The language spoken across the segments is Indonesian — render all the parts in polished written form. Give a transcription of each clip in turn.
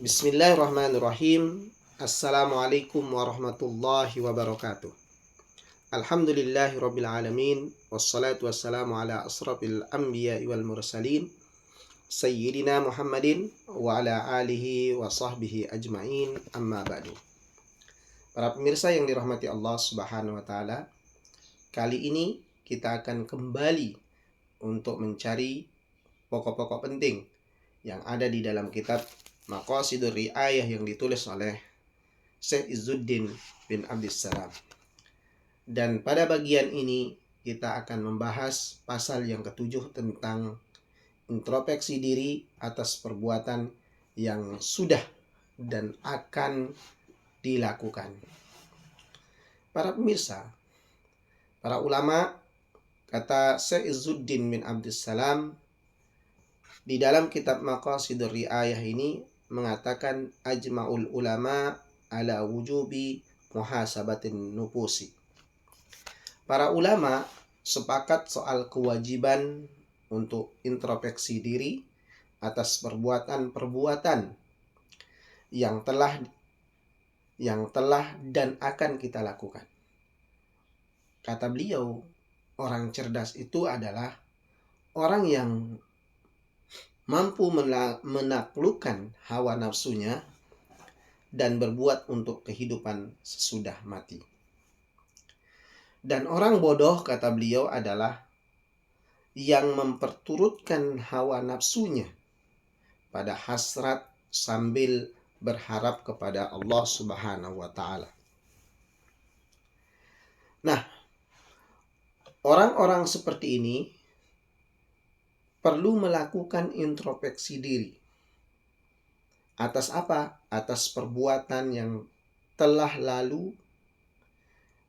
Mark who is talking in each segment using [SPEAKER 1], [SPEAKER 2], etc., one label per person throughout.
[SPEAKER 1] Bismillahirrahmanirrahim. Assalamualaikum warahmatullahi wabarakatuh. Alhamdulillahirabbil alamin wassalatu wassalamu ala asrafil anbiya'i wal mursalin sayyidina Muhammadin wa ala alihi wa sahbihi ajmain, amma ba'du. Para pemirsa yang dirahmati Allah Subhanahu wa taala, kali ini kita akan kembali untuk mencari pokok-pokok penting yang ada di dalam kitab Maqasidur Ri'ayah yang ditulis oleh Syekh Izzuddin bin Abdissalam. Dan pada bagian ini kita akan membahas pasal yang ketujuh tentang introspeksi diri atas perbuatan yang sudah dan akan dilakukan. Para pemirsa, para ulama, kata Syekh Izzuddin bin Abdissalam di dalam kitab Maqasidur Ri'ayah ini mengatakan ajma'ul ulama ala wujubi muhasabatin nufusi. Para ulama sepakat soal kewajiban untuk introspeksi diri atas perbuatan-perbuatan yang telah dan akan kita lakukan. Kata beliau, orang cerdas itu adalah orang yang mampu menaklukkan hawa nafsunya dan berbuat untuk kehidupan sesudah mati. Dan orang bodoh, kata beliau, adalah yang memperturutkan hawa nafsunya pada hasrat sambil berharap kepada Allah Subhanahu wa taala. Nah, orang-orang seperti ini perlu melakukan introspeksi diri. Atas apa? Atas perbuatan yang telah lalu.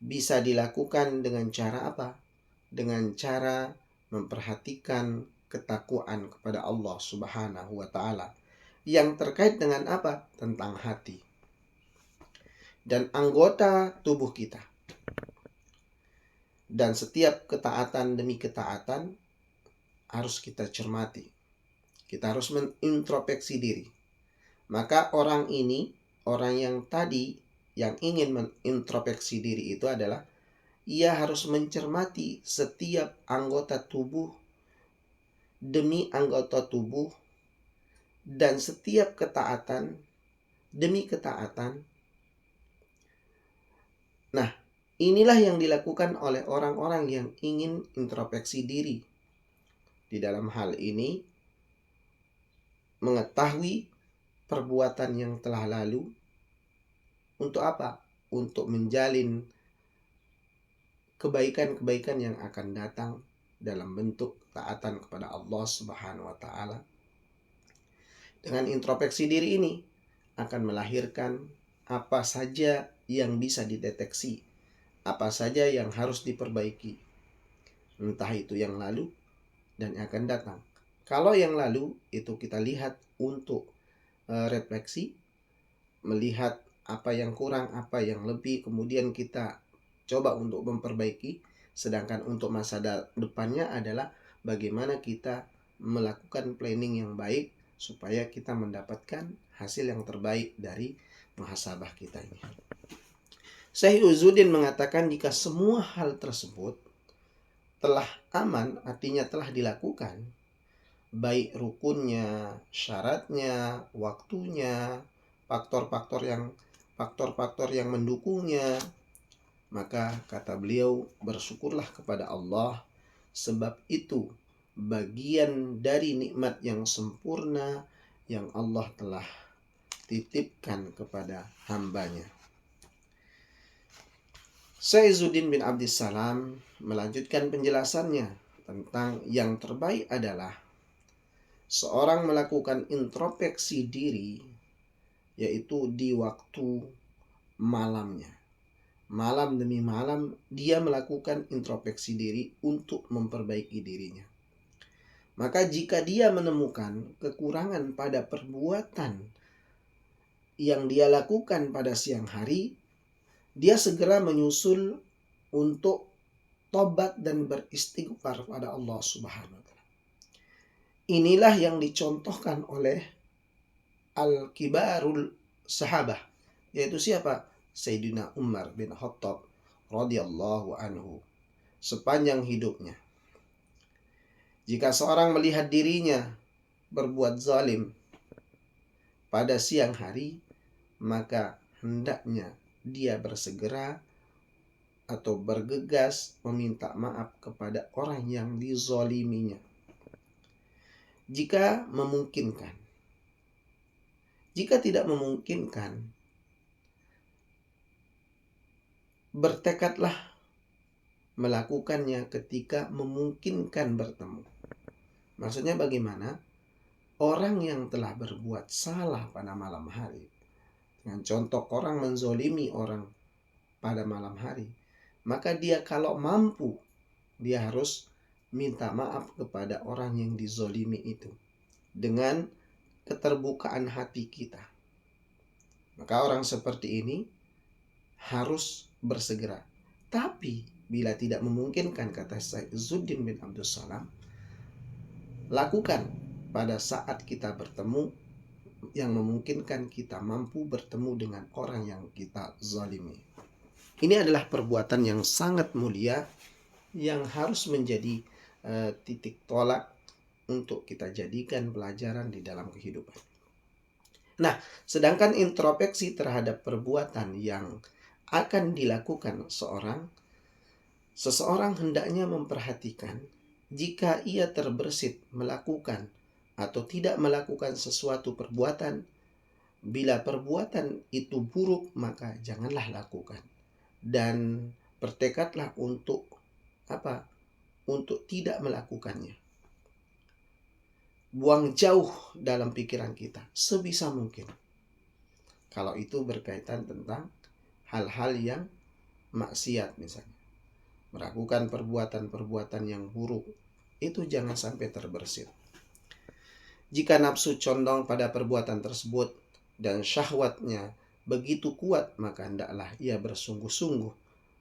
[SPEAKER 1] Bisa dilakukan dengan cara apa? Dengan cara memperhatikan ketakwaan kepada Allah Subhanahu wa taala. Yang terkait dengan apa? Tentang hati dan anggota tubuh kita. Dan setiap ketaatan demi ketaatan harus kita cermati. Kita harus mengintrospeksi diri. Maka orang ini, orang yang tadi yang ingin mengintrospeksi diri itu adalah ia harus mencermati setiap anggota tubuh demi anggota tubuh dan setiap ketaatan demi ketaatan. Nah, inilah yang dilakukan oleh orang-orang yang ingin introspeksi diri. Di dalam hal ini, mengetahui perbuatan yang telah lalu. Untuk apa? Untuk menjalin kebaikan-kebaikan yang akan datang dalam bentuk taatan kepada Allah Subhanahu wa taala. Dengan introspeksi diri ini akan melahirkan apa saja yang bisa dideteksi, apa saja yang harus diperbaiki. Entah itu yang lalu dan yang akan datang. Kalau yang lalu itu kita lihat untuk refleksi, melihat apa yang kurang, apa yang lebih, kemudian kita coba untuk memperbaiki. Sedangkan untuk masa depannya adalah bagaimana kita melakukan planning yang baik supaya kita mendapatkan hasil yang terbaik dari muhasabah kita ini. Syekh Izzuddin mengatakan jika semua hal tersebut telah aman, artinya telah dilakukan, baik rukunnya, syaratnya, waktunya, faktor-faktor yang mendukungnya, maka kata beliau, bersyukurlah kepada Allah, sebab itu bagian dari nikmat yang sempurna yang Allah telah titipkan kepada hambanya. Syekh Izzuddin bin Abdissalam melanjutkan penjelasannya tentang yang terbaik adalah seorang melakukan introspeksi diri, yaitu di waktu malamnya. Malam demi malam dia melakukan introspeksi diri untuk memperbaiki dirinya. Maka jika dia menemukan kekurangan pada perbuatan yang dia lakukan pada siang hari, dia segera menyusul untuk tobat dan beristighfar pada Allah Subhanahu wa taala. Inilah yang dicontohkan oleh al-kibarul sahabah, yaitu siapa? Sayyidina Umar bin Khattab radhiyallahu anhu sepanjang hidupnya. Jika seorang melihat dirinya berbuat zalim pada siang hari, maka hendaknya dia bersegera atau bergegas meminta maaf kepada orang yang dizaliminya. Jika memungkinkan. Jika tidak memungkinkan, bertekadlah melakukannya ketika memungkinkan bertemu. Maksudnya bagaimana? Orang yang telah berbuat salah pada malam hari, dengan contoh orang menzolimi orang pada malam hari, maka dia kalau mampu, dia harus minta maaf kepada orang yang dizolimi itu dengan keterbukaan hati kita. Maka orang seperti ini harus bersegera. Tapi bila tidak memungkinkan, kata Syekh Izzuddin bin Abdul Salam, lakukan pada saat kita bertemu yang memungkinkan kita mampu bertemu dengan orang yang kita zalimi. Ini adalah perbuatan yang sangat mulia yang harus menjadi titik tolak untuk kita jadikan pelajaran di dalam kehidupan. Nah, sedangkan introspeksi terhadap perbuatan yang akan dilakukan seseorang hendaknya memperhatikan jika ia terbersit melakukan atau tidak melakukan sesuatu perbuatan. Bila perbuatan itu buruk, maka janganlah lakukan. Dan bertekadlah untuk Untuk tidak melakukannya. Buang jauh dalam pikiran kita sebisa mungkin. Kalau itu berkaitan tentang hal-hal yang maksiat misalnya. Melakukan perbuatan-perbuatan yang buruk, itu jangan sampai terbersit. Jika nafsu condong pada perbuatan tersebut dan syahwatnya begitu kuat, maka hendaklah ia bersungguh-sungguh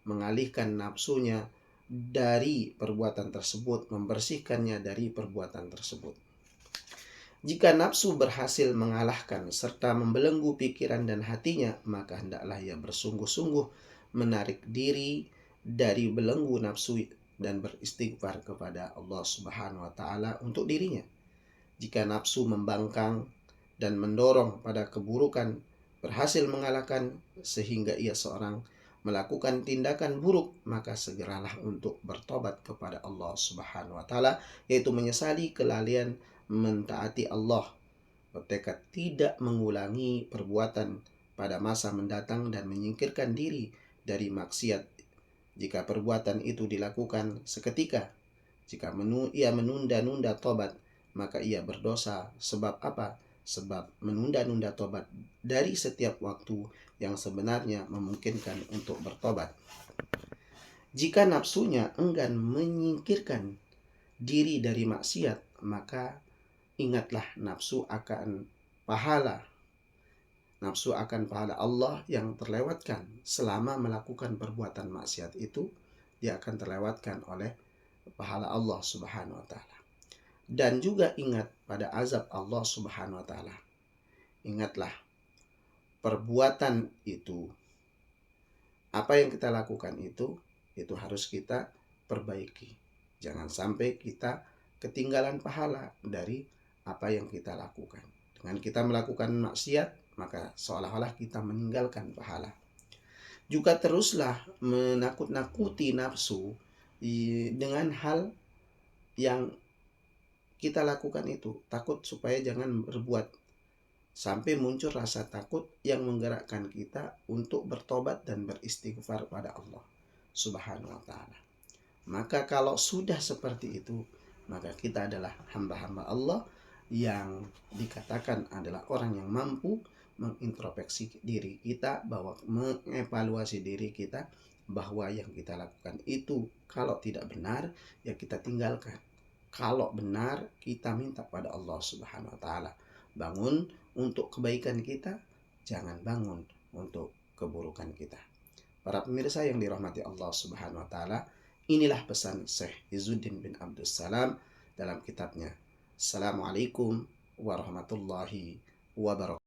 [SPEAKER 1] mengalihkan nafsunya dari perbuatan tersebut, membersihkannya dari perbuatan tersebut. Jika nafsu berhasil mengalahkan serta membelenggu pikiran dan hatinya, maka hendaklah ia bersungguh-sungguh menarik diri dari belenggu nafsu dan beristighfar kepada Allah Subhanahu wa taala untuk dirinya. Jika nafsu membangkang dan mendorong pada keburukan berhasil mengalahkan sehingga ia seorang melakukan tindakan buruk, maka segeralah untuk bertobat kepada Allah Subhanahu wa taala, yaitu menyesali kelalaian mentaati Allah, bertekad tidak mengulangi perbuatan pada masa mendatang dan menyingkirkan diri dari maksiat. Jika perbuatan itu dilakukan seketika, jika ia menunda-nunda tobat, maka ia berdosa. Sebab apa? Sebab menunda-nunda tobat dari setiap waktu yang sebenarnya memungkinkan untuk bertobat. Jika nafsunya enggan menyingkirkan diri dari maksiat, maka ingatlah nafsu akan pahala Allah yang terlewatkan selama melakukan perbuatan maksiat itu. Dia akan terlewatkan oleh pahala Allah Subhanahu wa taala. Dan juga ingat pada azab Allah Subhanahu wa taala. Ingatlah perbuatan itu, apa yang kita lakukan itu harus kita perbaiki. Jangan sampai kita ketinggalan pahala dari apa yang kita lakukan. Dengan kita melakukan maksiat, maka seolah-olah kita meninggalkan pahala. Juga teruslah menakut-nakuti nafsu dengan hal yang kita lakukan itu. Takut supaya jangan berbuat. Sampai muncul rasa takut yang menggerakkan kita untuk bertobat dan beristighfar pada Allah Subhanahu wa ta'ala. Maka kalau sudah seperti itu, maka kita adalah hamba-hamba Allah yang dikatakan adalah orang yang mampu mengintrospeksi diri kita, bahwa mengevaluasi diri kita, bahwa yang kita lakukan itu kalau tidak benar, ya kita tinggalkan. Kalau benar, kita minta pada Allah Subhanahu wa ta'ala. Bangun untuk kebaikan kita, jangan bangun untuk keburukan kita. Para pemirsa yang dirahmati Allah Subhanahu wa ta'ala, inilah pesan Syekh Izzuddin bin Abdul Salam dalam kitabnya. Assalamualaikum warahmatullahi wabarakatuh.